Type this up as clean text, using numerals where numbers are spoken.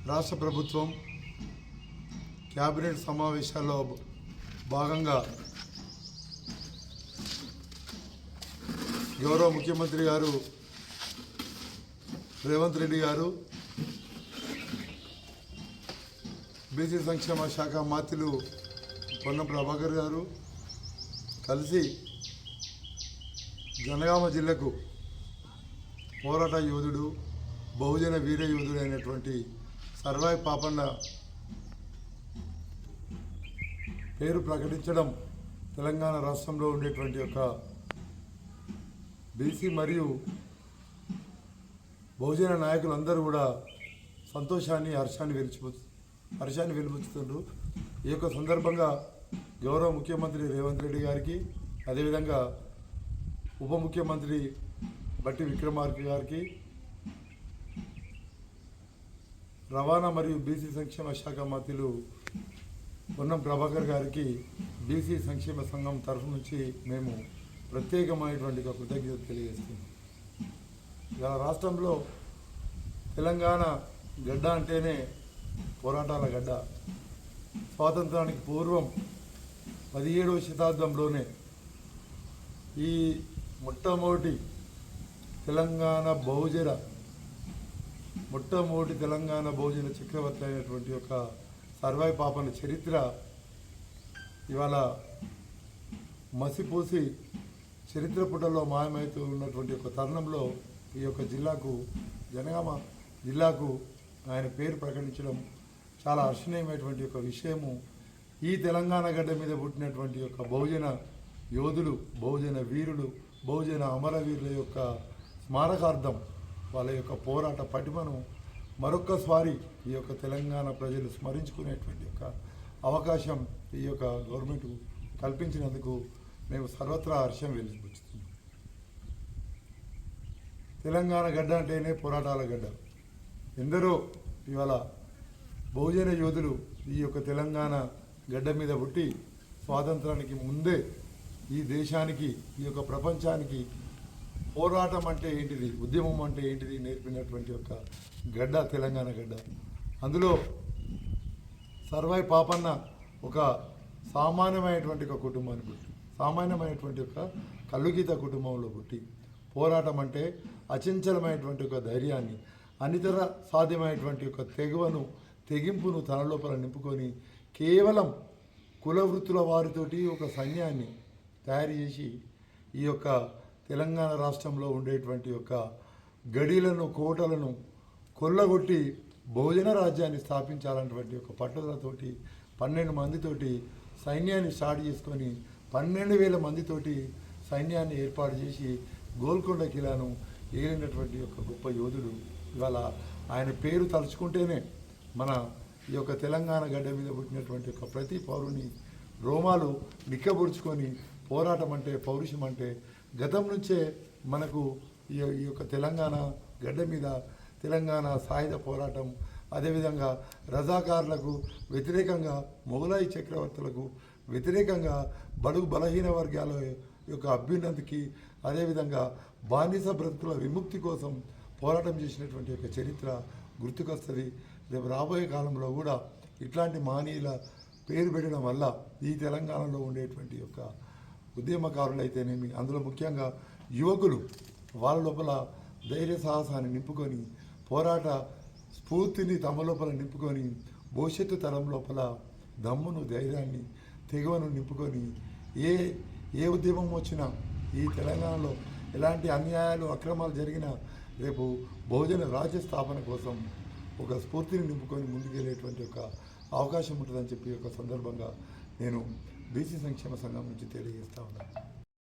రాష్ట్ర ప్రభుత్వం క్యాబినెట్ సమావేశాల్లో భాగంగా గౌరవ ముఖ్యమంత్రి గారు రేవంత్ రెడ్డి గారు, బీసీ సంక్షేమ శాఖ మంత్రులు పొన్నం ప్రభాకర్ గారు కలిసి జనగామ జిల్లాకు పోరాట యోధుడు, బహుజన వీర యోధుడు అయినటువంటి సర్వాయి పాపన్న పేరు ప్రకటించడం తెలంగాణ రాష్ట్రంలో ఉండేటువంటి ఒక బీసీ మరియు బహుజన నాయకులందరూ కూడా సంతోషాన్ని, హర్షాన్ని వెలిబుచ్చుతుండ్రు. ఈ యొక్క సందర్భంగా గౌరవ ముఖ్యమంత్రి రేవంత్ రెడ్డి గారికి, అదేవిధంగా ఉప ముఖ్యమంత్రి బట్టి విక్రమార్క గారికి, రవాణా మరియు బీసీ సంక్షేమ శాఖ మంత్రులు పొన్నం ప్రభాకర్ గారికి బీసీ సంక్షేమ సంఘం తరఫు నుంచి మేము ప్రత్యేకమైనటువంటి కృతజ్ఞత తెలియజేస్తున్నాం. ఇలా రాష్ట్రంలో తెలంగాణ గడ్డ అంటేనే పోరాటాల గడ్డ. స్వాతంత్రానికి పూర్వం 17వ శతాబ్దంలోనే ఈ మొట్టమొదటి తెలంగాణ బహుజన చక్రవర్తి అయినటువంటి ఒక సర్వాయి పాపన్న చరిత్ర ఇవాళ మసిపూసి చరిత్ర పుటల్లో మాయమవుతూ ఉన్నటువంటి ఒక తరుణంలో ఈ యొక్క జనగామ జిల్లాకు ఆయన పేరు ప్రకటించడం చాలా హర్షణీయమైనటువంటి ఒక విషయము. ఈ తెలంగాణ గడ్డ మీద పుట్టినటువంటి యొక్క బహుజన యోధులు, బహుజన వీరులు, బహుజన అమరవీరుల యొక్క స్మారకార్థం వాళ్ళ యొక్క పోరాట పటిమను మరొక్కసారి ఈ యొక్క తెలంగాణ ప్రజలు స్మరించుకునేటువంటి యొక్క అవకాశం ఈ యొక్క గవర్నమెంట్ కల్పించినందుకు మేము సర్వత్రా హర్షం వెలిబుచ్చుతున్నాం. తెలంగాణ గడ్డ అంటేనే పోరాటాల గడ్డ. ఎందరో ఇవాళ బహుజన యోధులు ఈ యొక్క తెలంగాణ గడ్డ మీద పుట్టి స్వాతంత్రానికి ముందే ఈ దేశానికి, ఈ యొక్క ప్రపంచానికి పోరాటం అంటే ఏంటిది, ఉద్యమం అంటే ఏంటిది నేర్పినటువంటి యొక్క గడ్డ తెలంగాణ గడ్డ. అందులో సర్వాయి పాపన్న ఒక సామాన్యమైనటువంటి ఒక కుటుంబాన్ని పుట్టి, సామాన్యమైనటువంటి ఒక కల్లుగీత కుటుంబంలో పుట్టి పోరాటం అంటే అచంచలమైనటువంటి ఒక ధైర్యాన్ని, అనితర సాధ్యమైనటువంటి ఒక తెగింపును తన లోపల నింపుకొని కేవలం కుల వృత్తుల వారితోటి ఒక సైన్యాన్ని తయారు చేసి ఈ యొక్క తెలంగాణ రాష్ట్రంలో ఉండేటువంటి యొక్క గడీలను, కోటలను కొల్లగొట్టి బహుజన రాజ్యాన్ని స్థాపించాలన్నటువంటి ఒక పట్టుదలతోటి 12 మందితోటి సైన్యాన్ని స్టార్ట్ చేసుకొని 12,000 మందితోటి సైన్యాన్ని ఏర్పాటు చేసి గోల్కొండ కిలాను ఏలినటువంటి యొక్క గొప్ప యోధుడు. ఇవాళ ఆయన పేరు తలుచుకుంటేనే మన ఈ యొక్క తెలంగాణ గడ్డ మీద పుట్టినటువంటి యొక్క ప్రతి పౌరుని రోమాలు నిక్కబుడుచుకొని పోరాటం అంటే, పౌరుషం అంటే గతం నుంచే మనకు ఈ యొక్క తెలంగాణ గడ్డ మీద తెలంగాణ సాయుధ పోరాటం, అదేవిధంగా రజాకారులకు వ్యతిరేకంగా, మొఘలాయి చక్రవర్తులకు వ్యతిరేకంగా బడుగు బలహీన వర్గాల యొక్క అభ్యున్నతికి, అదేవిధంగా బానిస బ్రతుకుల విముక్తి కోసం పోరాటం చేసినటువంటి యొక్క చరిత్ర గుర్తుకొస్తుంది. రేపు రాబోయే కాలంలో కూడా ఇట్లాంటి మహనీయుల పేరు పెట్టడం వల్ల ఈ తెలంగాణలో ఉండేటువంటి యొక్క ఉద్యమకారులు అయితేనేమి, అందులో ముఖ్యంగా యువకులు వాళ్ళ లోపల ధైర్య సాహసాన్ని నింపుకొని, పోరాట స్ఫూర్తిని తమ లోపల నింపుకొని, భవిష్యత్తు తరం లోపల దమ్మును, ధైర్యాన్ని, తెగువను నింపుకొని ఏ ఉద్యమం వచ్చినా ఈ తెలంగాణలో ఎలాంటి అన్యాయాలు, అక్రమాలు జరిగినా రేపు బహుజన రాజ్య స్థాపన కోసం ఒక స్ఫూర్తిని నింపుకొని ముందుకెళ్ళేటువంటి ఒక అవకాశం ఉంటుందని చెప్పి ఒక సందర్భంగా నేను బీసీ సంక్షేమ సంఘం నుంచి తెలియజేస్తా ఉన్నాను.